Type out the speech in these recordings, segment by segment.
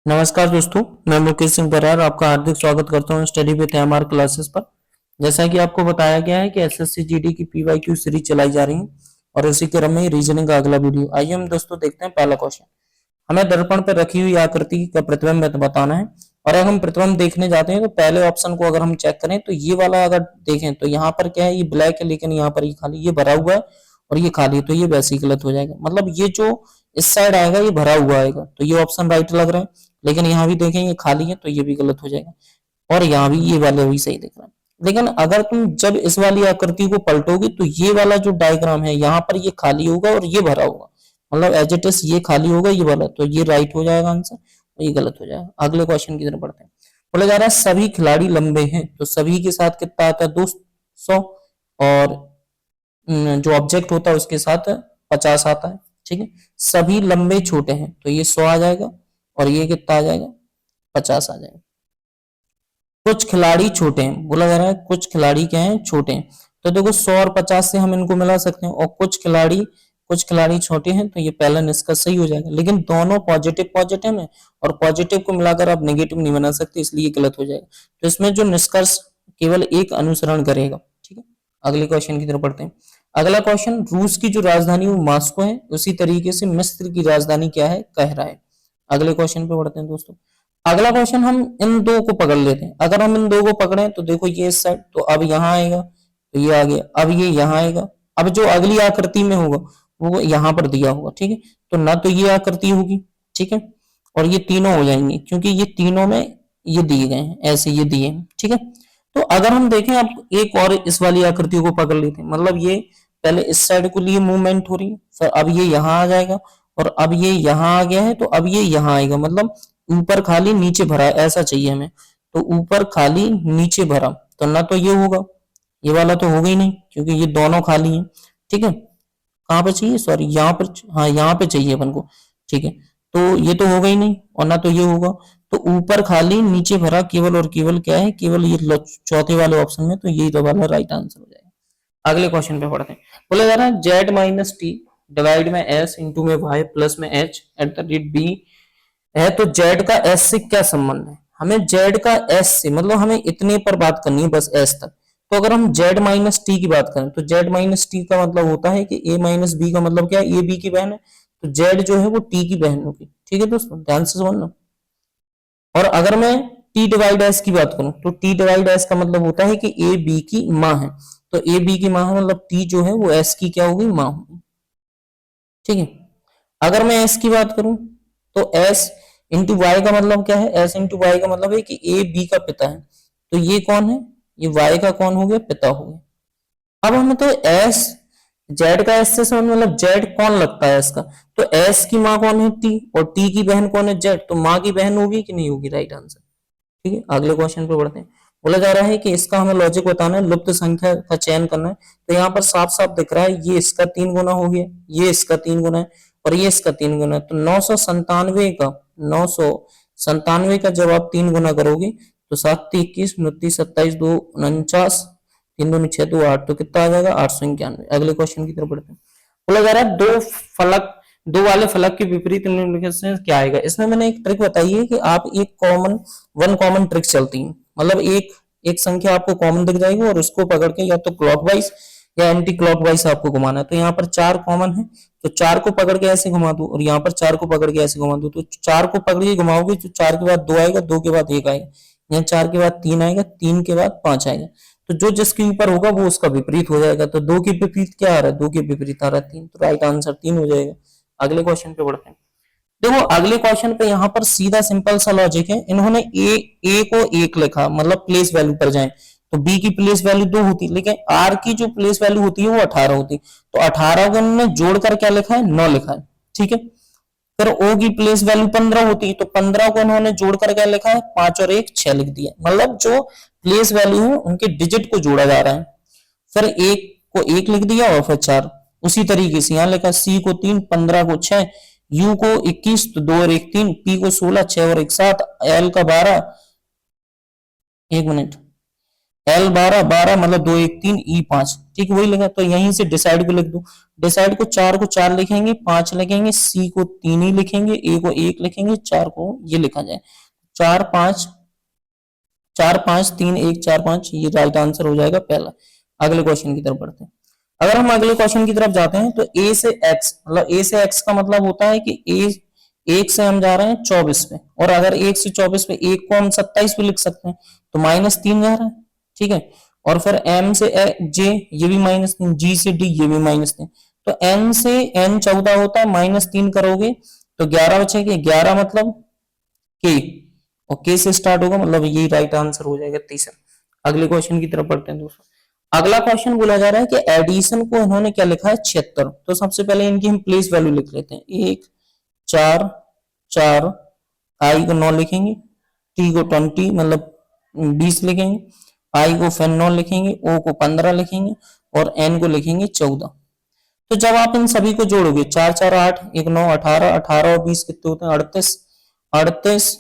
नमस्कार दोस्तों, मैं मुकेश सिंह बरार आपका हार्दिक स्वागत करता हूं स्टडी विद एमआर क्लासेस पर। जैसा कि आपको बताया गया है कि एसएससी जीडी की पीवाईक्यू सीरीज चलाई जा रही है और इसी क्रम में रीजनिंग का अगला वीडियो। आइए हम दोस्तों देखते हैं पहला क्वेश्चन। हमें दर्पण पर रखी हुई आकृति का प्रतिबिंब बताना है और अगर हम प्रतिबिंब देखने जाते हैं तो पहले ऑप्शन को अगर हम चेक करें तो ये वाला अगर देखें तो यहाँ पर क्या है, ये ब्लैक है लेकिन यहाँ पर ये खाली, ये भरा हुआ है और ये खाली है, तो ये वैसे ही गलत हो जाएगा। मतलब ये जो इस साइड आएगा ये भरा हुआ आएगा, तो ये ऑप्शन राइट लग रहा है। लेकिन यहाँ भी देखें ये खाली है तो ये भी गलत हो जाएगा और यहाँ भी ये वाला भी सही दिख रहा है। लेकिन अगर तुम जब इस वाली आकृति को पलटोगे तो ये वाला जो डायग्राम है यहाँ पर ये खाली होगा और ये भरा होगा, मतलब एज इट इज ये खाली होगा ये वाला, तो ये राइट हो जाएगा आंसर और ये गलत हो जाएगा। अगले क्वेश्चन की तरफ बढ़ते हैं। बोला जा रहा है सभी खिलाड़ी लंबे हैं, तो सभी के साथ कितना आता है 200 और जो ऑब्जेक्ट होता है उसके साथ 50 आता है। ठीक है, सभी लंबे छोटे हैं तो ये 100 आ जाएगा और ये कितना आ जाएगा 50 आ जाएगा। कुछ खिलाड़ी छोटे हैं, बोला जा रहा है कुछ खिलाड़ी क्या हैं, छोटे हैं। तो देखो 100 और 50 से हम इनको मिला सकते हैं और कुछ खिलाड़ी छोटे हैं, तो ये पहला निष्कर्ष सही हो जाएगा। लेकिन दोनों पॉजिटिव पॉजिटिव है और पॉजिटिव को मिलाकर आप नेगेटिव नहीं बना सकते, इसलिए गलत हो जाएगा। तो इसमें जो निष्कर्ष केवल एक अनुसरण करेगा। ठीक है, अगले क्वेश्चन की तरफ बढ़ते हैं। अगला क्वेश्चन, रूस की जो राजधानी वो मास्को है, उसी तरीके से मिस्र की राजधानी क्या है, कह रहा है। अगले क्वेश्चन पे बढ़ते हैं दोस्तों। अगला क्वेश्चन हम इन दो को पकड़ लेते हैं। अगर हम इन दो को पकड़े तो देखो ये इस साइड, तो अब यहाँ आएगा तो ये आ गया, अब ये यहाँ आएगा। अब जो अगली आकृति में होगा वो यहाँ पर दिया होगा। ठीक है, तो ना तो ये आकृति होगी, ठीक है, और ये तीनों हो जाएंगे क्योंकि ये तीनों में ये दिए गए हैं, ऐसे ये दिए हैं। ठीक है, तो अगर हम देखें अब एक और इस वाली आकृति को पकड़ लेते हैं, मतलब ये पहले इस साइड को लिए मूवमेंट हो रही है, फिर अब ये यहाँ आ जाएगा और अब ये यहाँ आ गया है तो अब ये यहाँ आएगा। मतलब ऊपर खाली नीचे भरा है, ऐसा चाहिए हमें। तो ऊपर खाली नीचे भरा, तो ना तो ये होगा, ये वाला तो होगा ही नहीं क्योंकि ये दोनों खाली हैं। ठीक है, कहाँ पे चाहिए, सॉरी यहाँ पर, हाँ यहाँ पे चाहिए अपन को। ठीक है, तो ये तो होगा ही नहीं और ना तो ये होगा। तो ऊपर खाली नीचे भरा, केवल और केवल क्या है, केवल ये चौथे वाले ऑप्शन में, तो ये वाला राइट आंसर हो जाएगा। अगले क्वेश्चन पे पढ़ते हैं। बोला जा रहा है जेड माइनस टी डिवाइड में एस इंटू में वाई प्लस में H at the rate B है, तो जेड का एस से क्या संबंध है। हमें जेड का एस से मतलब हमें इतने पर बात करनी है, बस एस तक। तो अगर हम जेड माइनस टी की बात करें तो जेड माइनस टी का मतलब होता है कि ए माइनस बी का मतलब क्या है, ए बी की बहन है, तो जेड जो है वो टी की बहन होगी। ठीक है दोस्तों, ध्यान से समझना। और अगर मैं टी डिवाइड एस की बात करूं तो टी डिवाइड एस का मतलब होता है कि ए बी की माँ है, तो ए बी की माँ है मतलब टी जो है वो एस की क्या होगी, माँ होगी। ठीक है, अगर मैं एस की बात करूं तो एस इंटू वाई का मतलब क्या है, एस इंटू वाई का मतलब है कि ए बी का पिता है, तो ये कौन है, ये वाई का कौन हो गया, पिता हो गया। अब हमें तो एस जेड का एस से समझ, मतलब जेड कौन लगता है इसका, तो एस की माँ कौन है, टी, और टी की बहन कौन है, जेड, तो माँ की बहन होगी कि नहीं होगी, राइट आंसर। ठीक है, अगले क्वेश्चन पे बढ़ते हैं। बोला जा रहा है कि इसका हमें लॉजिक बताना है, लुप्त संख्या का चयन करना है। तो यहाँ पर साफ साफ दिख रहा है ये इसका 3 गुना हो गया, ये इसका 3 गुना है और ये इसका 3 गुना है। तो 997 का जब आप 3 गुना करोगे तो 7 21 29 27 2 49 3 2 6 2 8, तो कितना आ जाएगा 891। अगले क्वेश्चन की तरफ बढ़ते हैं। बोला जा रहा है दो वाले फलक के विपरीत निम्नलिखित से क्या आएगा। इसमें मैंने एक ट्रिक बताई है कि आप वन कॉमन ट्रिक चलती है, मतलब एक संख्या आपको कॉमन दिख जाएगी और उसको पकड़ के या तो क्लॉकवाइज या एंटी क्लॉकवाइज आपको घुमाना है। तो यहाँ पर 4 कॉमन है, तो 4 को पकड़ के ऐसे घुमा दो और यहाँ पर 4 को पकड़ के ऐसे घुमा दो। तो 4 को पकड़ के घुमाओगे तो 4 के बाद 2 आएगा, 2 के बाद 1 आएगा, यहाँ 4 के बाद 3 आएगा, 3 के बाद 5 आएगा। तो जो जिसके ऊपर होगा वो उसका विपरीत हो जाएगा। तो 2 के विपरीत क्या आ रहा है, 2 के विपरीत आ रहा है 3, तो राइट आंसर 3 हो जाएगा। अगले क्वेश्चन पे बढ़ते हैं। देखो अगले क्वेश्चन पे यहाँ पर सीधा सिंपल सा लॉजिक है, इन्होंने ए को 1 लिखा, मतलब प्लेस वैल्यू पर जाए तो बी की प्लेस वैल्यू 2 होती, लेकिन आर की जो प्लेस वैल्यू होती है वो 18 होती। तो 18 को उन्होंने जोड़कर क्या लिखा है, 9 लिखा है। ठीक है, फिर ओ की प्लेस वैल्यू 15 होती है, तो 15 को उन्होंने जोड़कर क्या लिखा है, 5 और 1 6 लिख दिया। मतलब जो प्लेस वैल्यू है उनके डिजिट को जोड़ा जा रहा है। फिर एक को 1 लिख दिया और फिर 4। उसी तरीके से यहाँ लिखा सी को 3, 15 को 6, यू को 21, तो 2 और 1 3, पी को 16, 6 और 1 7, एल का 12, 1 मिनट, L 12, 12 मतलब 2 1 3 E 5, ठीक वही लिखा। तो यहीं से डिसाइड को लिख दो। डिसाइड को 4 लिखेंगे, 5 लिखेंगे, C को 3 ही लिखेंगे, A को 1 लिखेंगे, 4 को ये लिखा जाए। 4 5 4 5 3 1 4 5, ये राइट आंसर हो जाएगा पहला। अगले क्वेश्चन की तरफ बढ़ते हैं। अगर हम अगले क्वेश्चन की तरफ जाते हैं तो A से X, मतलब A से X का मतलब होता है कि A 1 से हम जा रहे हैं 24 पे, और अगर 1 से 24 पे 1 को हम 27 पे लिख सकते हैं, तो -3 जा रहा है, ठीक है। और फिर M से J, ये भी -3, G से D, ये भी -3। तो N से N 14 होता है, -3 करोगे तो 11 बचेगी। 11 मतलब K, और K से स्टार्ट होगा, मतलब ये राइट आंसर हो जाएगा तीसरा। अगले क्वेश्चन की तरफ बढ़ते हैं दोस्तों। अगला क्वेश्चन बोला जा रहा है कि एडिशन को इन्होंने क्या लिखा है, 76। तो सबसे पहले इनकी हम प्लेस वैल्यू लिख लेते हैं। 1 4 4, आई को 9 लिखेंगे, टी को 20 मतलब 20 लिखेंगे, आई को फिर 9 लिखेंगे, ओ को 15 लिखेंगे, और एन को लिखेंगे 14। तो जब आप इन सभी को जोड़ोगे, 4 4 8 1 9 18, 18 और 20 कितने होते हैं, 38, 38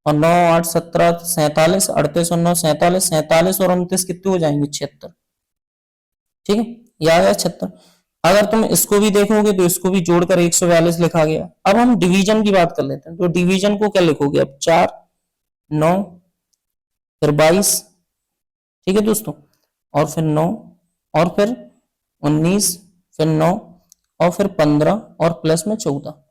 और 9 8 17 47, 38 और 9 47, 47 और 29 कितने हो जाएंगे, 76, ठीक है। ये आ गया 76। अगर तुम इसको भी देखोगे तो इसको भी जोड़कर 142 लिखा गया। अब हम डिवीजन की बात कर लेते हैं। तो डिवीजन को क्या लिखोगे, अब 4 9 फिर 22, ठीक है दोस्तों, और फिर 9, और फिर 19, फिर 9, और फिर 15, और प्लस में 14।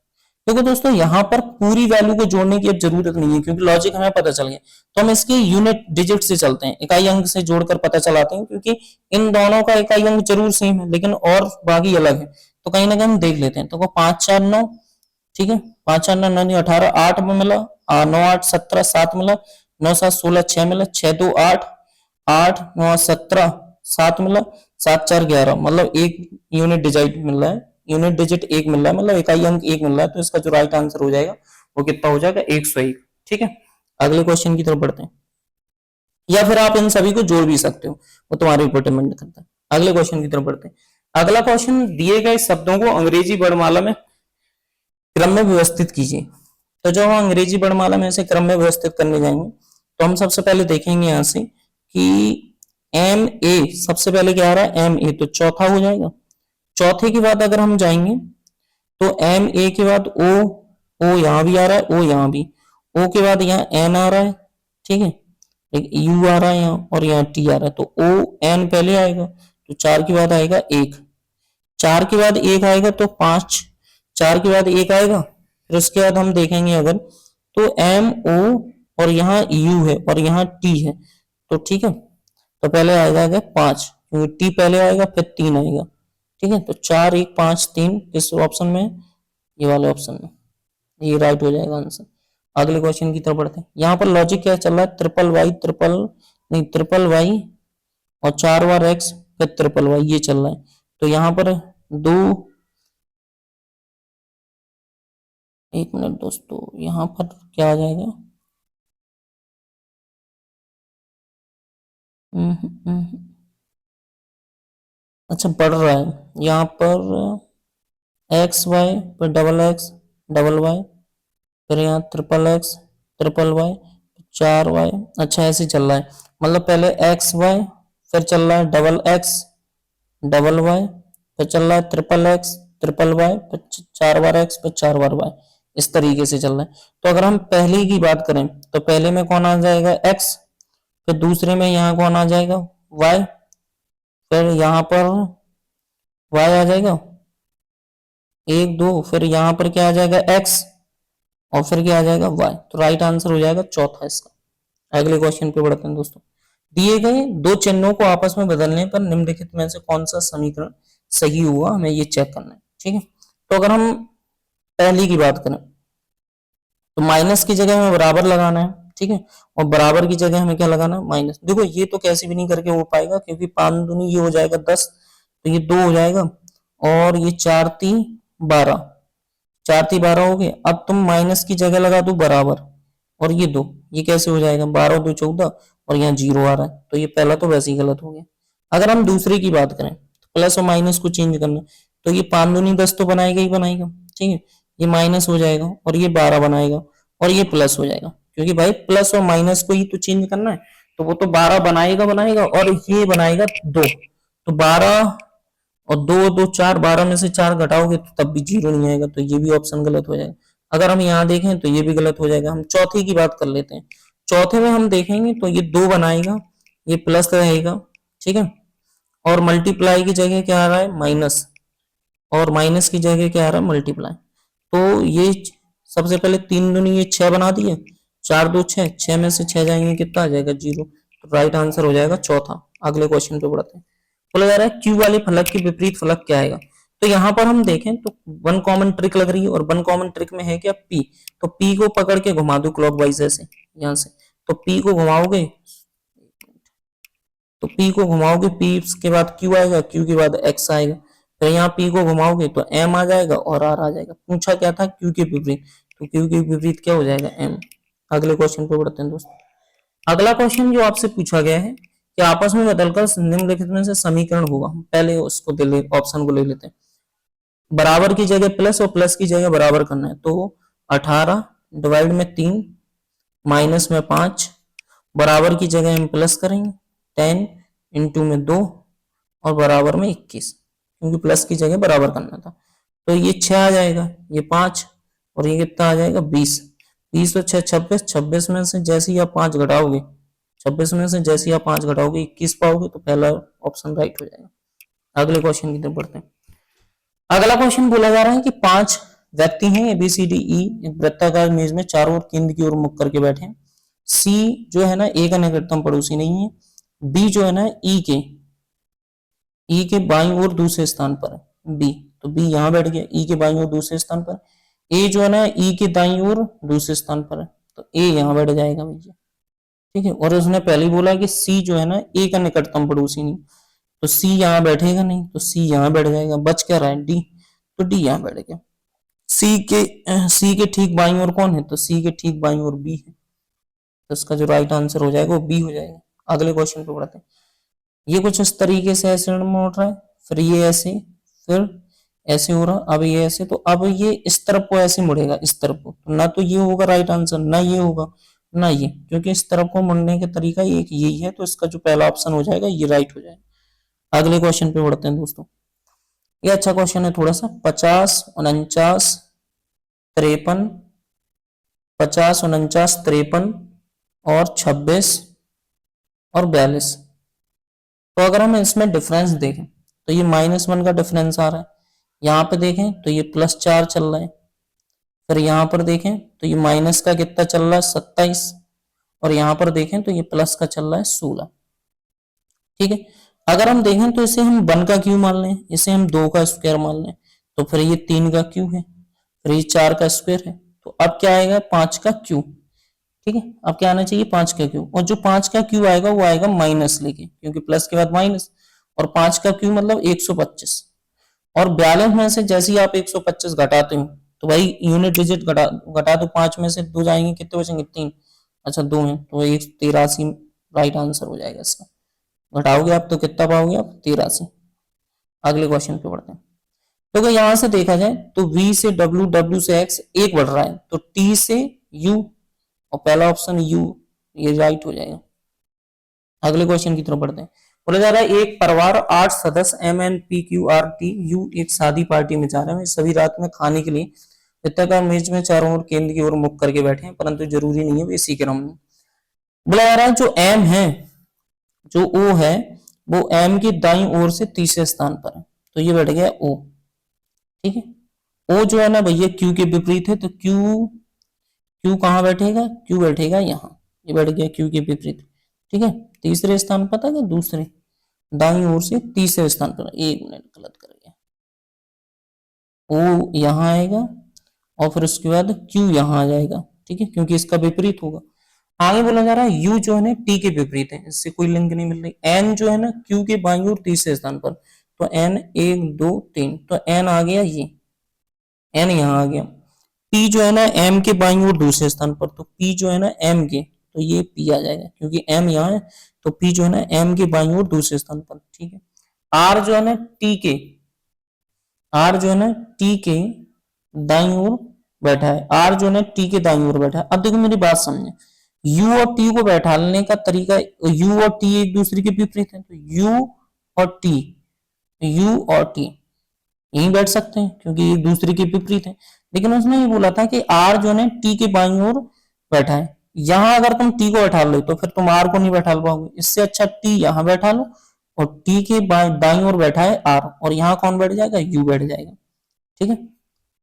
देखो दोस्तों, यहाँ पर पूरी वैल्यू को जोड़ने की अब जरूरत नहीं है, क्योंकि लॉजिक हमें पता चल गया। तो हम इसके यूनिट डिजिट से चलते हैं, इकाई अंक से जोड़कर पता चलाते हैं, क्योंकि इन दोनों का इकाई अंक जरूर सेम है, लेकिन और बाकी अलग है। तो कहीं ना कहीं हम देख लेते हैं। तो 5 4 9, ठीक है, 5 4 9 9 18, 8 में मिला, 9 8 17 7 मिला, 9 7 16 6 मिला, 6 2 8, 8 9 17 7 मिला, 7 4 11, मतलब एक यूनिट डिजिट मिल रहा है, यूनिट डिजिट 1 मिल रहा है, मतलब इकाई अंक 1 मिल रहा है। तो इसका जो राइट आंसर हो जाएगा वो कितना हो जाएगा, 101, ठीक है। अगले क्वेश्चन की तरफ बढ़ते हैं, या फिर आप इन सभी को जोड़ भी सकते हो, वो तुम्हारे ऊपर डिपेंड करता है। अगले क्वेश्चन की तरफ बढ़ते हैं। अगला क्वेश्चन, दिए गए शब्दों को अंग्रेजी वर्णमाला में क्रम में व्यवस्थित कीजिए। तो जब हम अंग्रेजी वर्णमाला में से क्रम में व्यवस्थित करने जाएंगे, तो हम सबसे पहले देखेंगे यहां से कि एम ए, सबसे पहले क्या आ रहा है, एम ए, तो चौथा हो जाएगा। चौथे के बाद अगर हम जाएंगे तो एम ए के बाद ओ, ओ यहां भी आ रहा है, ओ यहां भी, ओ के बाद यहाँ एन आ रहा है, ठीक है, एक यू आ रहा है यहाँ, और यहाँ टी आ रहा है। तो ओ एन पहले आएगा, तो 4 के बाद आएगा 1, 4 के बाद 1 आएगा तो 5, 4 के बाद 1 आएगा। फिर उसके बाद हम देखेंगे अगर, तो एम ओ और यहाँ यू है और यहाँ टी है, तो ठीक है। तो पहले आएगा 5, क्योंकि टी पहले आएगा फिर 3 आएगा, ठीक है। तो 4 1 5 3 किस ऑप्शन में, ये वाले ऑप्शन में, ये राइट हो जाएगा आंसर। अगले क्वेश्चन की तरफ बढ़ते हैं। यहाँ पर लॉजिक क्या चल रहा है, ट्रिपल वाई ट्रिपल, नहीं ट्रिपल वाई और 4 बार एक्स फिर ट्रिपल वाई, ये चल रहा है। तो यहाँ पर दो, एक मिनट दोस्तों, यहाँ पर क्या आ जाएगा, अच्छा बढ़ रहा है यहाँ पर एक्स वाई, फिर डबल वाई, फिर यहाँ triple X triple Y, 4 Y, अच्छा ऐसे चल रहा है। मतलब पहले एक्स वाई, फिर चल रहा है डबल एक्स डबल वाई, फिर चल रहा है ट्रिपल एक्स ट्रिपल वाई, फिर 4 बार एक्स, फिर 4 बार वाई, इस तरीके से चल रहा है। तो अगर हम पहले की बात करें तो पहले में कौन आ जाएगा, एक्स, फिर दूसरे में यहाँ कौन आ जाएगा, वाई, फिर यहाँ पर वाई आ जाएगा 1 2, फिर यहाँ पर क्या आ जाएगा एक्स, और फिर क्या आ जाएगा वाई। तो राइट आंसर हो जाएगा चौथा इसका। अगले क्वेश्चन पे बढ़ते हैं दोस्तों। दिए गए दो चिन्हों को आपस में बदलने पर निम्नलिखित में से कौन सा समीकरण सही हुआ, हमें ये चेक करना है, ठीक है। तो अगर हम पहली की बात करें तो माइनस की जगह हमें बराबर लगाना है, ठीक है, और बराबर की जगह हमें क्या लगाना है, माइनस। देखो ये तो कैसे भी नहीं करके हो पाएगा, क्योंकि 5 दूनी ये हो जाएगा 10, तो ये 2 हो जाएगा, और ये 4 3 12, 4 3 12 हो गए। अब तुम माइनस की जगह लगा दो बराबर, और ये 2, ये कैसे हो जाएगा, 12 2 14, और यहाँ 0 आ रहा है, तो ये पहला तो वैसे ही गलत हो गया। अगर हम दूसरे की बात करें तो प्लस और माइनस को चेंज करना, तो ये 5 दूनी 10 तो बनाएगा ही बनाएगा, ठीक है, ये माइनस हो जाएगा, और ये 12 बनाएगा, और ये प्लस हो जाएगा, क्योंकि भाई प्लस और माइनस को ही तो चेंज करना है। तो वो तो 12 बनाएगा बनाएगा, और ये बनाएगा 2, तो 12 और 2 2 4, 12 में से 4 घटाओगे तो तब भी 0 नहीं आएगा, तो ये भी ऑप्शन गलत हो जाएगा। अगर हम यहाँ देखें तो ये भी गलत हो जाएगा। हम चौथे की बात कर लेते हैं। चौथे में हम देखेंगे तो ये 2 बनाएगा, ये प्लस रहेगा, ठीक है, और मल्टीप्लाई की जगह क्या आ रहा है, माइनस, और माइनस की जगह क्या आ रहा है, मल्टीप्लाई। तो ये सबसे पहले 3 दूनी ये 6 बना दिए, 4 2 6, 6 में से 6 जाएंगे कितना आ जाएगा, 0। तो राइट आंसर हो जाएगा चौथा। अगले क्वेश्चन पे बढ़ते हैं। बोला जा रहा है क्यू वाले फलक के विपरीत फलक क्या आएगा। तो यहाँ पर हम देखें तो वन कॉमन ट्रिक लग रही है, और वन कॉमन ट्रिक में है क्या, पी। तो पी को पकड़ के घुमा दो क्लॉकवाइज ऐसे, यहाँ से, तो पी को घुमाओगे, तो P को घुमाओगे, P के बाद Q आएगा, Q के बाद X आएगा, तो यहाँ P को घुमाओगे तो M आ जाएगा और R आ जाएगा। पूछा क्या था, Q के विपरीत, तो Q के विपरीत क्या हो जाएगा, M। अगले क्वेश्चन पे बढ़ते हैं दोस्तों। अगला क्वेश्चन जो आपसे पूछा गया है कि आपस में बदलकर निम्नलिखित में से समीकरण होगा। पहले उसको ऑप्शन को ले लेते हैं। बराबर की जगह प्लस और प्लस की जगह बराबर करना है, तो 18 डिवाइड में 3 माइनस में 5, बराबर की जगह हम प्लस करेंगे, 10 इंटू में 2 और बराबर में 21, क्योंकि प्लस की जगह बराबर करना था। तो ये 6 आ जाएगा, ये 5 और ये कितना आ जाएगा, 20। 20 और 6 26, 26 में से जैसे ही आप 5 घटाओगे, 26 में से जैसे ही आप 5 घटाओगे 21 पाओगे, तो पहला ऑप्शन राइट हो जाएगा। अगले क्वेश्चन की तरफ बढ़ते हैं। अगला क्वेश्चन बोला जा रहा है कि 5 व्यक्ति हैं, ABCDE एक वृत्ताकार मेज में चारों ओर केंद्र की ओर मुख करके बैठे हैं। C जो है ना ए का निकटतम पड़ोसी नहीं है, B जो है ना E के बाईं ओर दूसरे स्थान पर है, B, तो B यहाँ बैठ गया, E के बाईं ओर दूसरे स्थान पर। A जो है ना E के दाईं ओर दूसरे स्थान पर है, तो A यहाँ बैठ जाएगा भैया, ठीक है। और उसने पहले बोला कि C जो है ना A का निकटतम पड़ोसी नहीं, तो C यहाँ बैठेगा नहीं, तो C यहाँ बैठ जाएगा। बच क्या रहा है, D, तो D यहाँ बैठ गया। C के ठीक बाईं ओर कौन है, तो C के ठीक बाईं ओर B है, तो इसका जो राइट आंसर हो जाएगा वो B हो जाएगा। अगले क्वेश्चन पे बढ़ते हैं। ये कुछ इस तरीके से ऐसे में उठ रहा है, फिर ये ऐसे, फिर ऐसे हो रहा, अब ये ऐसे, तो अब ये इस तरफ को ऐसे मुड़ेगा, इस तरफ को, तो ना तो ये होगा राइट आंसर, ना ये होगा, ना ये, क्योंकि इस तरफ को मुड़ने का तरीका एक यही है, तो इसका जो पहला ऑप्शन हो जाएगा ये राइट हो जाएगा। अगले क्वेश्चन पे बढ़ते हैं दोस्तों। ये अच्छा क्वेश्चन है थोड़ा सा। 50 49 53, 50 49 53 और 26 और 42। तो अगर हम इसमें डिफरेंस देखें तो ये -1 का डिफरेंस आ रहा है, यहाँ पे देखें तो ये +4 चल रहा है, फिर यहाँ पर देखें तो ये माइनस का कितना चल रहा है, 27, और यहाँ पर देखें तो ये प्लस का चल रहा है 16, ठीक है। अगर हम देखें तो इसे हम 1 का क्यू मान लें, इसे हम 2 का स्क्वायर मान लें, तो फिर ये 3 का क्यू है, फिर ये 4 का स्क्वायर है, तो अब क्या आएगा, 5 का क्यू, ठीक है। अब क्या आना चाहिए, 5 का क्यू, और जो 5 का क्यू आएगा वो आएगा माइनस लेके, क्योंकि प्लस के बाद माइनस, और 5 का क्यू मतलब 125, और 42 में से जैसे ही आप 125 घटाते हो तो भाई यूनिट डिजिट घटा दो, 5 में से 2 जाएंगे, कितने बचेंगे, 3, अच्छा 2 है, तो 183 राइट आंसर हो जाएगा इसका। घटाओगे आप तो कितना पाओगे आप, 83। अगले क्वेश्चन पे बढ़ते हैं। तो अगर यहां से देखा जाए तो V से W, W से X एक बढ़ रहा है, तो T से U, और पहला ऑप्शन U, ये राइट हो जाएगा। अगले क्वेश्चन की तरफ बढ़ते हैं। बोला जा रहा है एक परिवार 8 सदस्य MNPQRTU एक शादी पार्टी में जा रहे हैं, सभी रात में खाने के लिए वृत्ताकार मेज में चारों ओर केंद्र की ओर मुख करके बैठे हैं, परंतु जरूरी नहीं है इसी क्रम में। बोला जा रहा है जो M है, जो O है, वो M की दाईं ओर से तीसरे स्थान पर है, तो ये बैठ गया O, ठीक है। O जो है ना भैया Q के विपरीत है, तो Q कहाँ बैठेगा, Q बैठेगा यहाँ, ये बैठ गया Q के विपरीत, ठीक है। तीसरे स्थान पता है, दूसरे दाईं ओर से तीसरे स्थान पर, एक मिनट गलत कर गया, O यहाँ आएगा और फिर उसके बाद Q यहाँ आ जाएगा, ठीक है, क्योंकि इसका विपरीत होगा। आगे बोला जा रहा है U जो है ना T के विपरीत है, इससे कोई लिंक नहीं मिल रही। N जो है ना Q के बाईं ओर तीसरे स्थान पर, तो N 1 2 3, तो N आ गया, ये N यहाँ आ गया। P जो है ना M के बाईं ओर दूसरे स्थान पर, तो P जो है ना M के, तो ये P आ जाएगा, क्योंकि M यहाँ है, तो P जो है ना M के बाईं ओर दूसरे स्थान पर, ठीक है। R जो है ना T के, R जो है ना T के दाईं ओर बैठा है, R जो है ना T के दाईं ओर बैठा है। अब देखो मेरी बात समझे, यू और टी को बैठाने का तरीका, यू और टी एक दूसरे के विपरीत है, तो यू और टी यहीं बैठ सकते हैं क्योंकि एक दूसरे के विपरीत है। लेकिन उसने ये बोला था कि आर जो है टी के बाईं ओर बैठा है। यहां अगर तुम टी को बैठा लो तो फिर तुम आर को नहीं बैठा पाओगे, इससे अच्छा टी यहां बैठा लो और टी के दाईं ओर बैठा है आर, और यहाँ कौन बैठ जाएगा, यू बैठ जाएगा। ठीक है।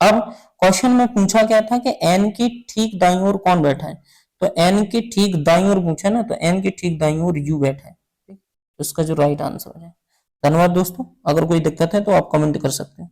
अब क्वेश्चन में पूछा क्या था कि एन की ठीक दाईं ओर कौन बैठा है, तो एन के ठीक दाईं ओर पूछा ना, तो एन के ठीक दाईं ओर यू बैठा है। ठीक, तो इसका जो राइट आंसर है। धन्यवाद दोस्तों, अगर कोई दिक्कत है तो आप कमेंट कर सकते हैं।